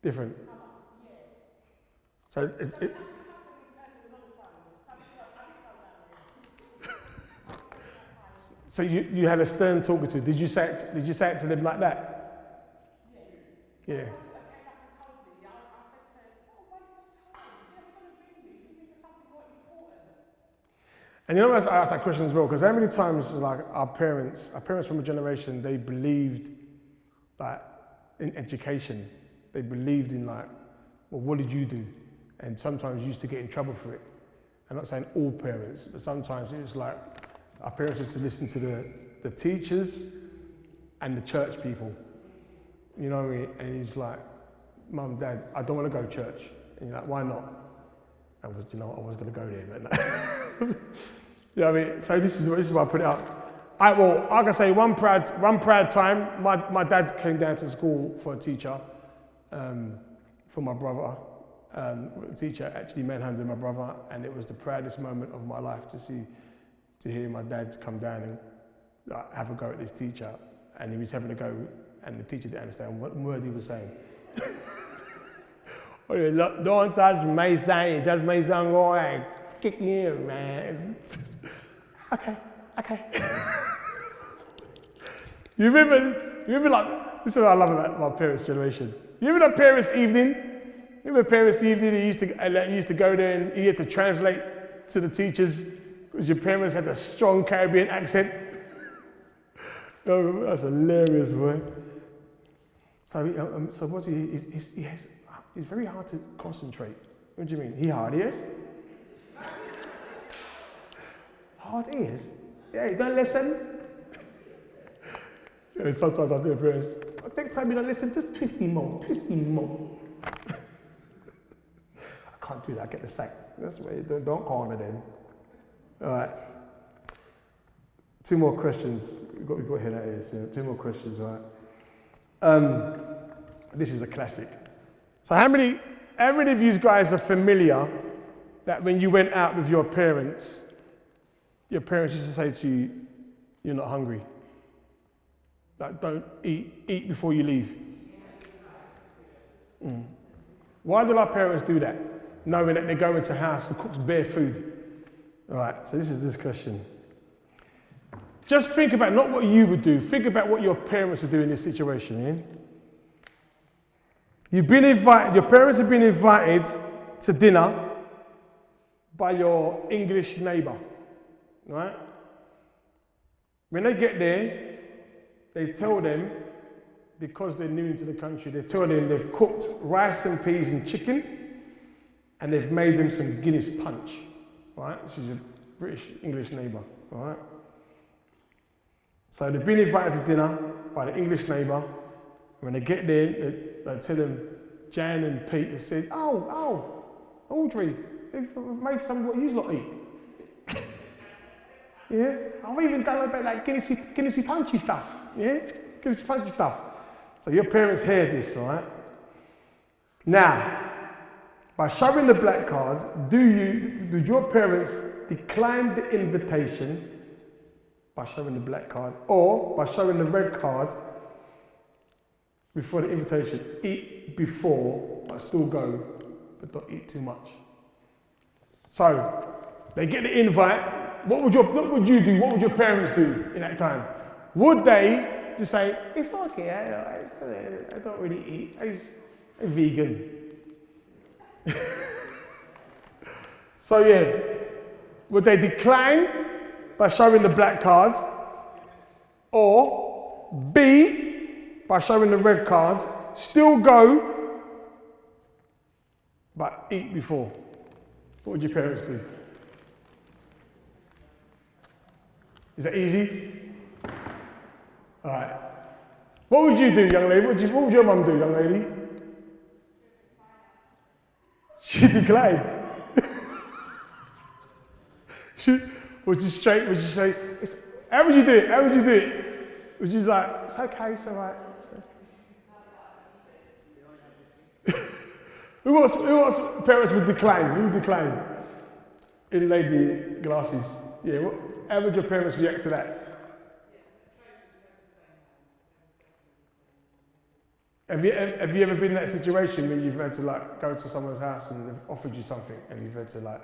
Different. So so you had a stern talking to. Did you say it to them like that? Yeah. And you know, I asked that question as well, because how many times, like, our parents from a generation, they believed, like, in education. They believed in, like, well, what did you do? And sometimes you used to get in trouble for it. I'm not saying all parents, but sometimes it was like, our parents used to listen to the teachers and the church people. You know what I mean? And he's like, Mum, Dad, I don't want to go to church. And you're like, why not? I was going to go there, man. You know what I mean? So this is why I put it up. I can say one proud time, my dad came down to school for a teacher, for my brother. The teacher actually manhandled my brother, and it was the proudest moment of my life to hear my dad come down and, like, have a go at this teacher, and he was having a go, and the teacher didn't understand what word he was saying. Look, don't touch my son, touch my son, go and kick you, man. Okay. You remember, like, this is what I love about my parents' generation. You remember that parents' evening? Remember parents' evening? You used to go there and you had to translate to the teachers because your parents had a strong Caribbean accent. Oh, that's hilarious, boy. So what's he's very hard to concentrate. What do you mean? He hard ears? Hard ears? Yeah, you don't listen. Yeah, sometimes I do parents. Next time you don't listen, just twist him more. I can't do that, I get the sack. That's why don't call me then. All right. 2 more questions. We've got here that is. Yeah. 2 more questions, all right. This is a classic. So how many of you guys are familiar that when you went out with your parents used to say to you, you're not hungry? Like, don't eat before you leave. Why did our parents do that? Knowing that they go into a house and cooks bare food. All right, so this is this question. Just think about not what you would do, think about what your parents would do in this situation, yeah? Your parents have been invited to dinner by your English neighbor, right? When they get there, they tell them, because they're new into the country, they tell them they've cooked rice and peas and chicken, and they've made them some Guinness punch, right? This is your British English neighbor, all right? So they've been invited to dinner by the English neighbour. When they get there, they tell them, Jan and Pete have said, oh, Audrey, we've made some of what you lot eat. Yeah, I've even done a bit like Guinnessy punchy stuff. Yeah, Guinnessy punchy stuff. So your parents hear this, all right? Now, by showing the black card, did your parents decline the invitation by showing the black card, or by showing the red card before the invitation? Eat before, but still go, but don't eat too much. So they get the invite. What would you do? What would your parents do in that time? Would they just say, it's okay, I don't really eat, I'm vegan. So yeah, would they decline by showing the black cards, or B, by showing the red cards, still go, but eat before? What would your parents do? Is that easy? All right. What would you do, young lady? What would your mum do, young lady? She declined. Would you say, how would you do it? Would you like, it's okay, it's all right. Who else parents would decline? Who would decline? In lady glasses. Yeah, how would your parents react to that? Have you ever been in that situation when you've had to like go to someone's house and they've offered you something and you've had to like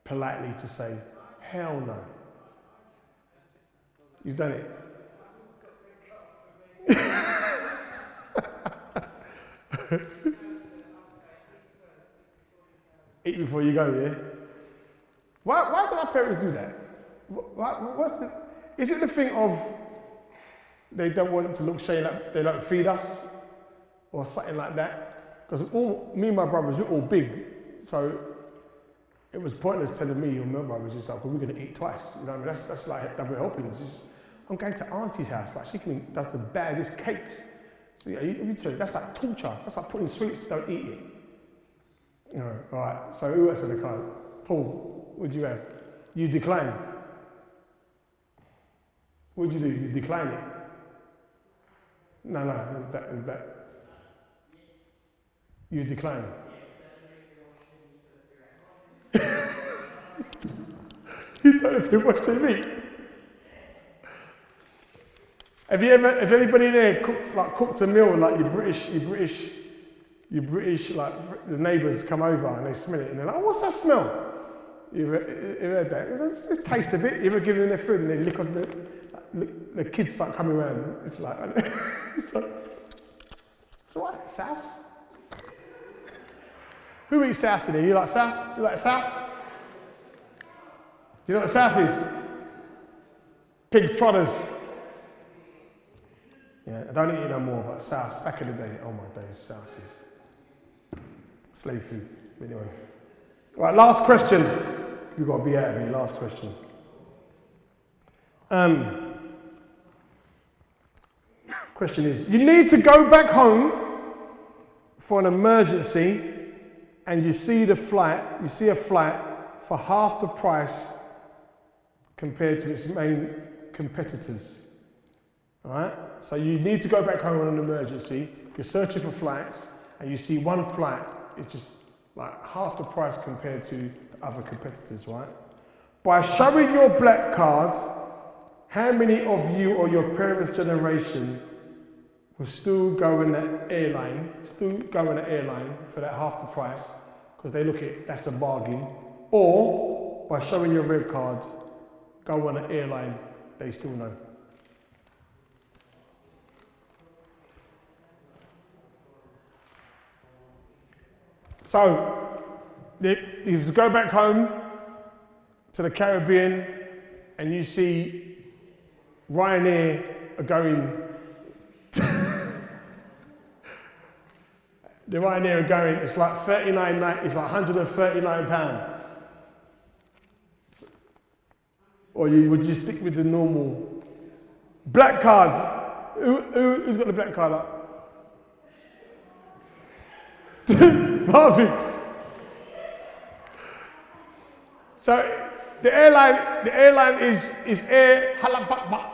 politely to say, hell no? You've done it? Eat before you go, yeah? Why do our parents do that? Is it the thing of they don't want it to look shady, like they don't feed us? Or something like that? Because me and my brothers, we're all big, so it was pointless telling me or my brothers and stuff, because we're going to eat twice. You know what I mean? That's like double helping. I'm going to auntie's house, like she does the baddest cakes. So yeah, you tell you, that's like torture. That's like putting sweets, don't eat it. You know, all right, so who else in the car? Paul, what would you have? You decline. What would you do? You decline it? No, that. You decline. You don't have to wash the meat. Have anybody there cooked a meal like your British, like the neighbours come over and they smell it and they're like, oh, what's that smell? You ever heard that? Let's taste a bit. You ever given them their food and they lick off the kids start coming around. It's like, so Sass? Who eats sass in here? You like sass? You like sass? Do you know what sass is? Pig trotters. Yeah, I don't eat it no more, but sass, back in the day, oh my days, sass is slave food. Anyway. Right, last question. We've got to be out of here, last question. Question is, you need to go back home for an emergency and you see a flight for half the price compared to its main competitors. All right? So you need to go back home on an emergency, you're searching for flights and you see one flight, it's just like half the price compared to the other competitors, right? By showing your black card, how many of you or your parents' generation will still go in that airline for that half the price because they look at that's a bargain, or by showing your red card, go on an airline they still know? So, if you go back home to the Caribbean and you see Ryanair are going, the Ryanair are going, it's like it's like £139. Or would you stick with the normal black cards? Who's got the black card up? Marvin. So the airline is Air Halabakba.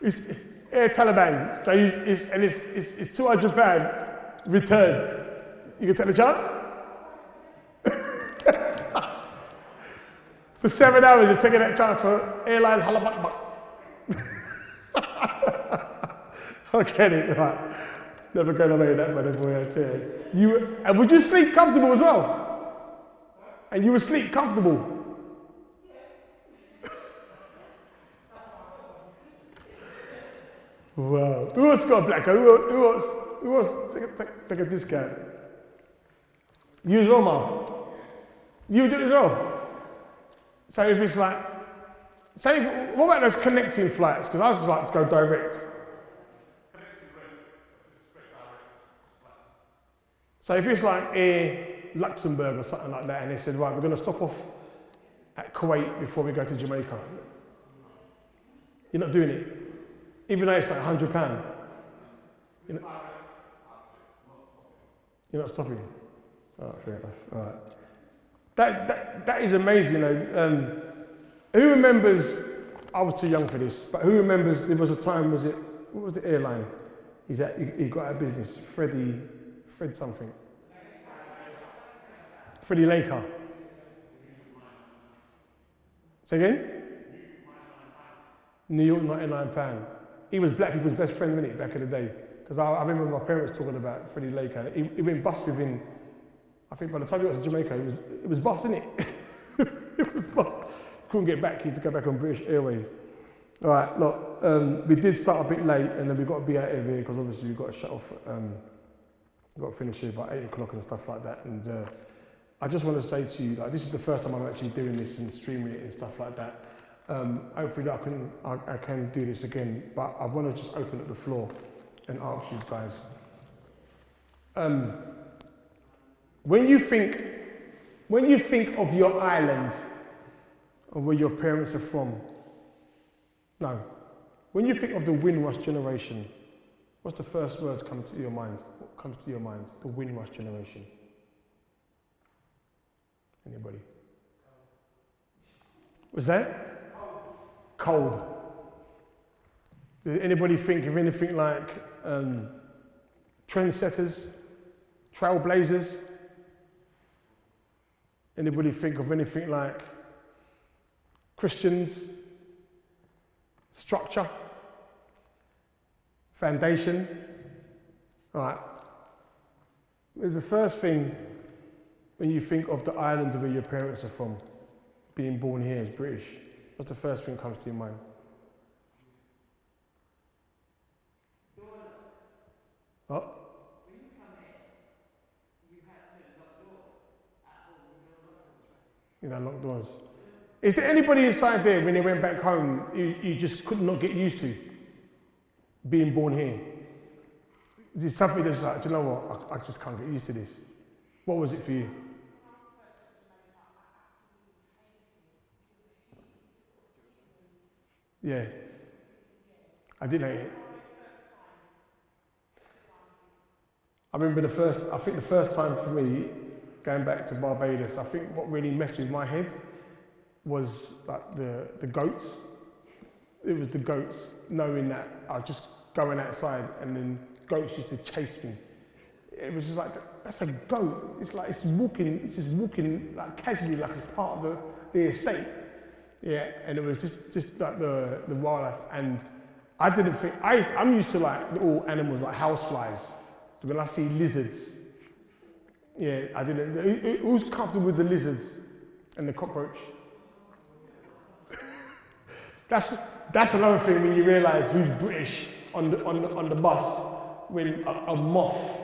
It's Air Taliban. So it's £200 return. You can take the chance? For 7 hours, you're taking that chance for airline Halabakba. Okay, right. Never going away with that, by the boy, I tell you. And would you sleep comfortable as well? And you would sleep comfortable? Wow. Who else got a black card? Who else take a discount? You as well, Marv? You do it as well? So if it's like, what about those connecting flights? Because I just like to go direct. So if it's like Air Luxembourg or something like that, and they said, right, we're going to stop off at Kuwait before we go to Jamaica. You're not doing it, even though it's like £100. You're not stopping. All right, fair enough. All right. That is amazing. Who remembers? I was too young for this, but who remembers? There was a time. What was the airline? He got out of business. Fred something. Freddie Laker. Say again? New York, £99. He was black people's best friend, wasn't he, back in the day? Because I remember my parents talking about Freddie Laker. He went bust within, I think by the time he got to Jamaica, it was bust, innit? It was bust. Couldn't get back, he had to go back on British Airways. All right, look, we did start a bit late and then we've got to be out of here because obviously we've got to shut off, we've got to finish here by 8 o'clock and stuff like that. And I just want to say to you, like, this is the first time I'm actually doing this and streaming it and stuff like that. Hopefully I can do this again, but I want to just open up the floor and ask you guys. When you think of your island, of where your parents are from, no. When you think of the Windrush Generation, what's the first words come to your mind? What comes to your mind? The Windrush Generation. Anybody? Was that? Cold. Did anybody think of anything like trendsetters, trailblazers? Anybody think of anything like Christians, structure, foundation? All right. It's the first thing when you think of the island where your parents are from, being born here as British. What's the first thing that comes to your mind? Oh. When you come here, you had to lock doors. At home, you don't lock doors. You know, locked doors. Is there anybody inside there when they went back home you just could not get used to being born here? Is something that's like, do you know what? I just can't get used to this. What was it for you? Yeah. I did hate it. I remember the first time for me, going back to Barbados, I think what really messed with my head was like the goats. It was the goats, knowing that I was just going outside and then goats used to chase me. It was just like, that's a goat. It's like, it's just walking like casually, like it's part of the estate. Yeah, and it was just like the wildlife. And I didn't think, I'm used to like little animals like houseflies. When I see lizards, yeah, I didn't. Who's comfortable with the lizards and the cockroach? That's another thing when you realise who's British on the bus when a moth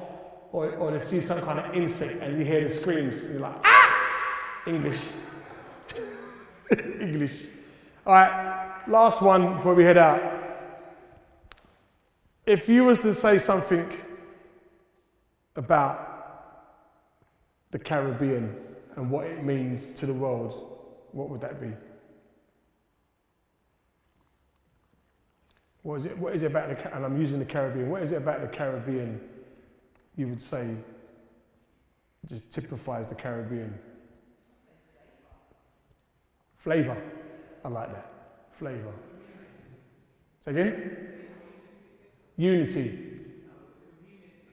or they see some kind of insect and you hear the screams and you're like, ah! English. English. All right, last one before we head out. If you was to say something about the Caribbean and what it means to the world, what would that be? What is it about and I'm using the Caribbean, what is it about the Caribbean you would say just typifies the Caribbean? Flavour. I like that. Flavour. Say again? Unity.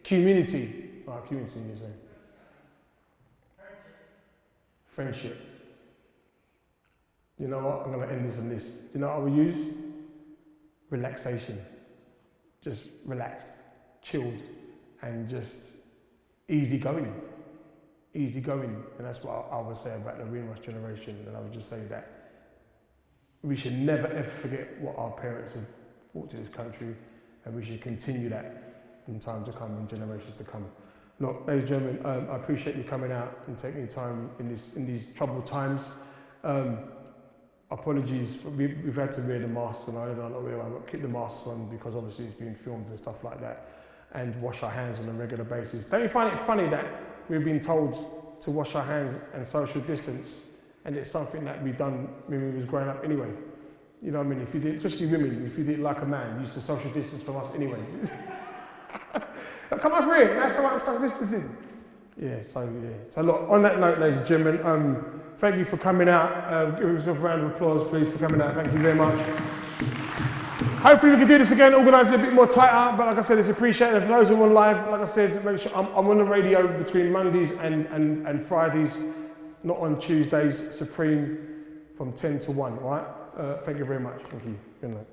Community. Oh, community, you say. Friendship. You know what? I'm going to end this on this. Do you know what I would use? Relaxation. Just relaxed, chilled, and just easy going. Easy going. And that's what I would say about the Windrush generation. And I would just say that we should never ever forget what our parents have brought to this country, and we should continue that in time to come, in generations to come. Look, ladies and gentlemen, I appreciate you coming out and taking time in these troubled times. Apologies, we've had to wear the masks, and I don't keep the masks on because obviously it's being filmed and stuff like that, and wash our hands on a regular basis. Don't you find it funny that we've been told to wash our hands and social distance, and it's something that we've done when we was growing up anyway? You know what I mean? If you did, especially women, if you did like a man, you used to social distance from us anyway. Come over here, that's how I'm social distancing. Yeah, so look, on that note, ladies and gentlemen, thank you for coming out. Give yourself a round of applause, please, for coming out. Thank you very much. Hopefully we can do this again, organise it a bit more tighter, but like I said, it's appreciated. For those who are on live, like I said, make sure I'm on the radio between Mondays and Fridays, not on Tuesdays, Supreme from 10 to 1, all right? Thank you very much. Thank you. Good night.